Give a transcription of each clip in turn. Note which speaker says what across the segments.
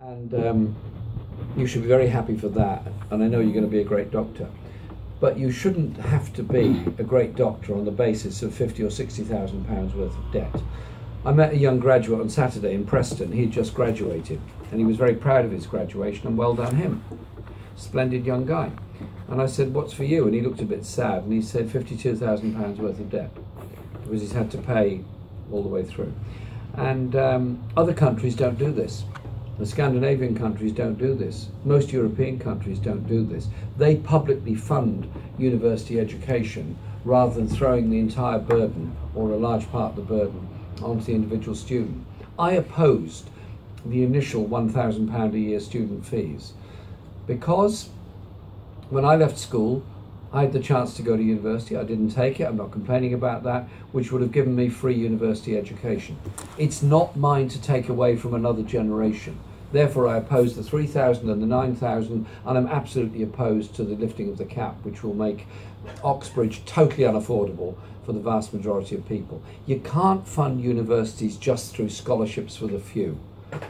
Speaker 1: And you should be very happy for that, and I know you're going to be a great doctor, but you shouldn't have to be a great doctor on the basis of 50 or 60,000 pounds worth of debt. I met a young graduate on Saturday in Preston. He'd just graduated and he was very proud of his graduation, and well done him. Splendid young guy. And I said, "What's for you?" And he looked a bit sad and he said 52,000 pounds worth of debt, because he's had to pay all the way through. And other countries don't do this. The Scandinavian countries don't do this. Most European countries don't do this. They publicly fund university education rather than throwing the entire burden, or a large part of the burden, onto the individual student. I opposed the initial £1,000 a year student fees because when I left school, I had the chance to go to university. I didn't take it. I'm not complaining about that, which would have given me free university education. It's not mine to take away from another generation. Therefore, I oppose the 3,000 and the 9,000, and I'm absolutely opposed to the lifting of the cap, which will make Oxbridge totally unaffordable for the vast majority of people. You can't fund universities just through scholarships for the few.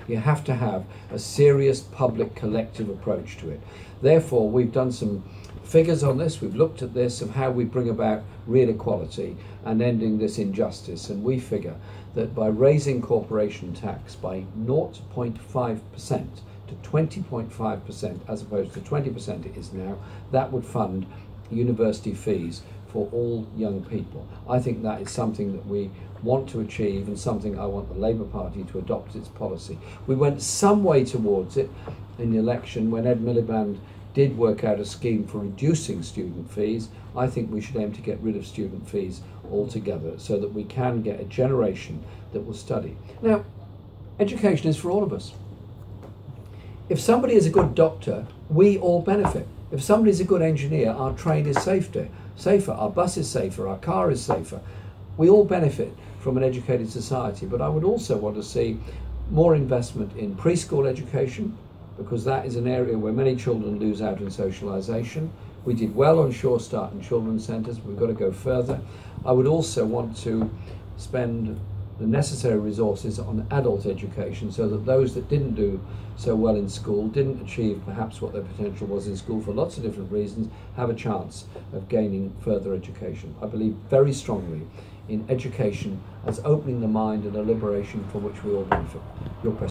Speaker 1: You have to have a serious public collective approach to it. Therefore, we've done some figures on this. We've looked at this, of how we bring about real equality and ending this injustice, and we figure that by raising corporation tax by 0.5% to 20.5%, as opposed to 20% it is now, that would fund university fees for all young people. I think that is something that we want to achieve, and something I want the Labour Party to adopt as its policy. We went some way towards it in the election when Ed Miliband did work out a scheme for reducing student fees. I think we should aim to get rid of student fees altogether, so that we can get a generation that will study. Now, education is for all of us. If somebody is a good doctor, we all benefit. If somebody is a good engineer, our train is safer, our bus is safer, our car is safer. We all benefit from an educated society. But I would also want to see more investment in preschool education, because that is an area where many children lose out in socialisation. We did well on Sure Start and children's centres, but we've got to go further. I would also want to spend the necessary resources on adult education, so that those that didn't do so well in school, didn't achieve perhaps what their potential was in school for lots of different reasons, have a chance of gaining further education. I believe very strongly in education as opening the mind and a liberation for which we all benefit. Your question.